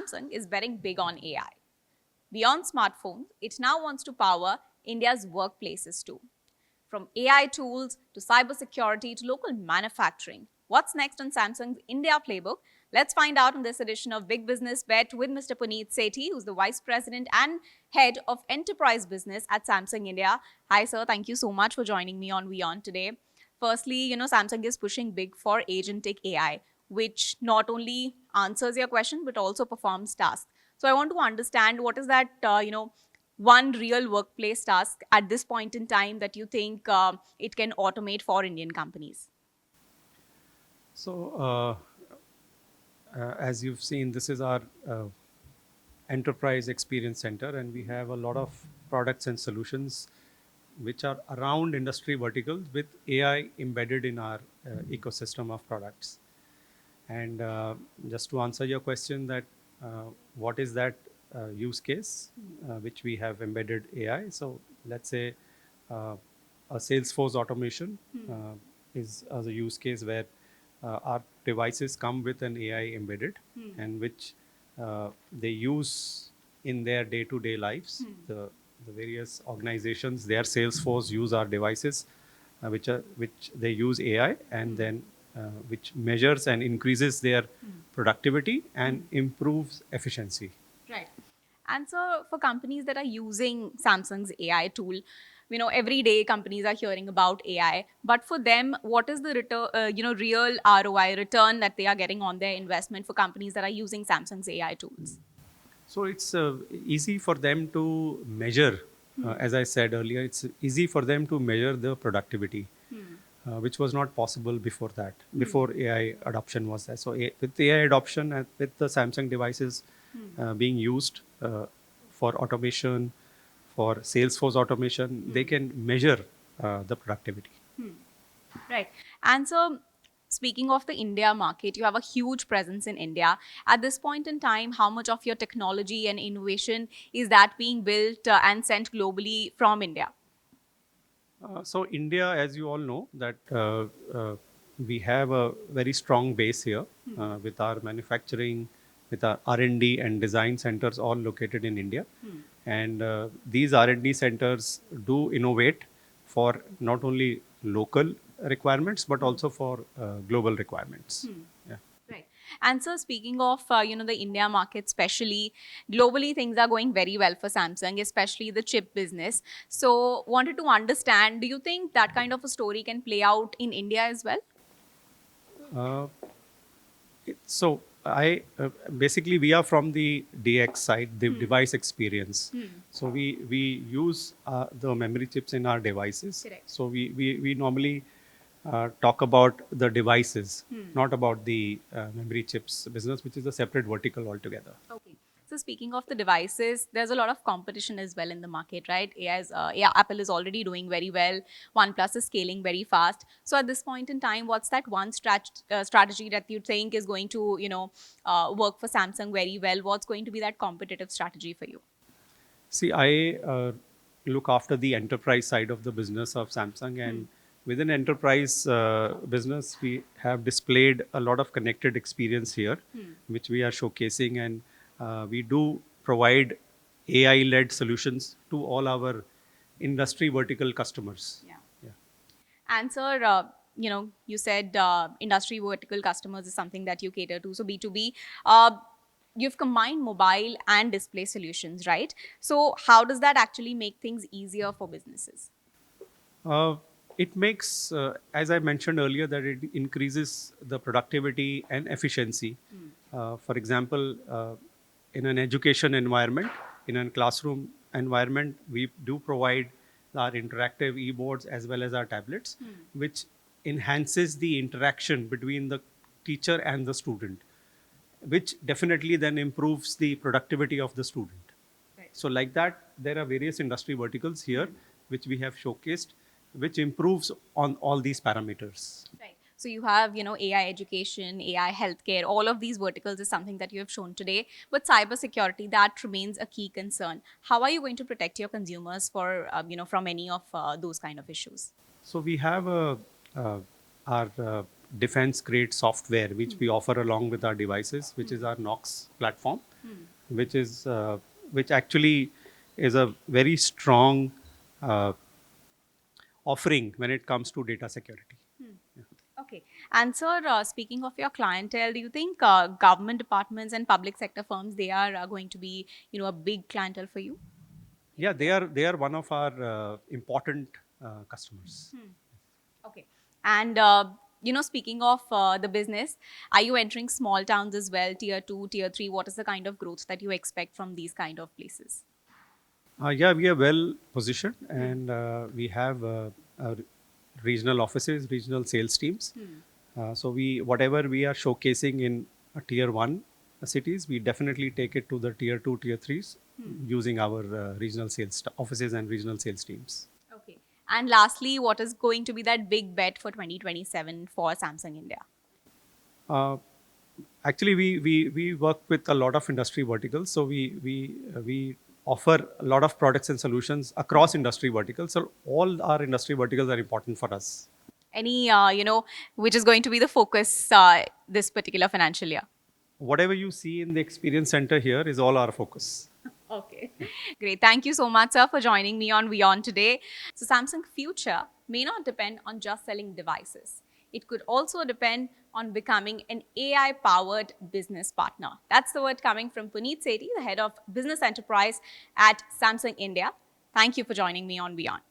Samsung is betting big on AI. Beyond smartphones, it now wants to power India's workplaces too. From AI tools to cybersecurity to local manufacturing. What's next on Samsung's India playbook? Let's find out in this edition of Big Business Bet with Mr. Puneet Sethi, who's the Vice President and Head of Enterprise Business at Samsung India. Hi, sir. Thank you so much for joining me on WION today. Firstly, Samsung is pushing big for agentic AI, which not only answers your question but also performs tasks. So I want to understand what is that, one real workplace task at this point in time that you think it can automate for Indian companies? So, as you've seen, this is our enterprise experience center, and we have a lot of products and solutions which are around industry verticals with AI embedded in our ecosystem of products. And just to answer your question, that what is that use case which we have embedded AI? So let's say a Salesforce automation is as a use case where our devices come with an AI embedded, and which they use in their day-to-day lives. The various organizations, their Salesforce use our devices, which they use AI, and then which measures and increases their productivity and improves efficiency. Right. And so for companies that are using Samsung's AI tool, every day companies are hearing about AI, but for them, what is the real ROI return that they are getting on their investment for companies that are using Samsung's AI tools? So it's easy for them to measure. As I said earlier, it's easy for them to measure the productivity, which was not possible before that, before AI adoption was there. So with AI adoption and with the Samsung devices being used for automation, for Salesforce automation, they can measure the productivity. Right. And so, speaking of the India market, you have a huge presence in India. At this point in time, how much of your technology and innovation is that being built and sent globally from India? So India, as you all know, that we have a very strong base here with our manufacturing, with our R&D and design centers all located in India. And these R&D centers do innovate for not only local requirements but also for global requirements. Yeah. Right. And so speaking of, the India market, especially globally, things are going very well for Samsung, especially the chip business. So wanted to understand, do you think that kind of a story can play out in India as well? Uh, So I basically we are from the DX side, the device experience. So we use the memory chips in our devices. Correct. So we normally talk about the devices, not about the memory chips business, which is a separate vertical altogether. Okay. So speaking of the devices, there's a lot of competition as well in the market, right? Yeah, Apple is already doing very well. OnePlus is scaling very fast. So at this point in time, what's that one strategy that you think is going to, work for Samsung very well? What's going to be that competitive strategy for you? See, I look after the enterprise side of the business of Samsung, and within enterprise business, we have displayed a lot of connected experience here, which we are showcasing, and we do provide AI-led solutions to all our industry vertical customers. Yeah. Yeah. And sir, you said industry vertical customers is something that you cater to. So B2B, you've combined mobile and display solutions, right? So how does that actually make things easier for businesses? Uh, it makes, as I mentioned earlier, that it increases the productivity and efficiency. For example, in an education environment, in a classroom environment, we do provide our interactive e-boards as well as our tablets, which enhances the interaction between the teacher and the student, which definitely then improves the productivity of the student. Right. So like that, there are various industry verticals here, which we have showcased, which improves on all these parameters. Right. So you have, AI education, AI healthcare, all of these verticals is something that you have shown today. But cybersecurity, that remains a key concern. How are you going to protect your consumers for, from any of those kind of issues? So we have our defense-grade software, which we offer along with our devices, which is our Knox platform, which is which actually is a very strong uh, offering when it comes to data security. Okay. And sir, speaking of your clientele, do you think government departments and public sector firms, they are going to be, a big clientele for you? Yeah, they are one of our important customers. Okay. And, speaking of the business, are you entering small towns as well, tier two, tier three? What is the kind of growth that you expect from these kind of places? Yeah, we are well positioned, and we have regional offices, regional sales teams. So we whatever we are showcasing in tier one cities, we definitely take it to the tier two, tier threes using our regional sales offices and regional sales teams. Okay. And lastly, what is going to be that big bet for 2027 for Samsung India? Uh, Actually, we work with a lot of industry verticals, so we offer a lot of products and solutions across industry verticals. So all our industry verticals are important for us. Any, which is going to be the focus this particular financial year? Whatever you see in the experience center here is all our focus. Okay, great. Thank you so much, sir, for joining me on WION today. So, Samsung future may not depend on just selling devices. It could also depend on becoming an AI-powered business partner. That's the word coming from Puneet Sethi, the head of business enterprise at Samsung India. Thank you for joining me on WION.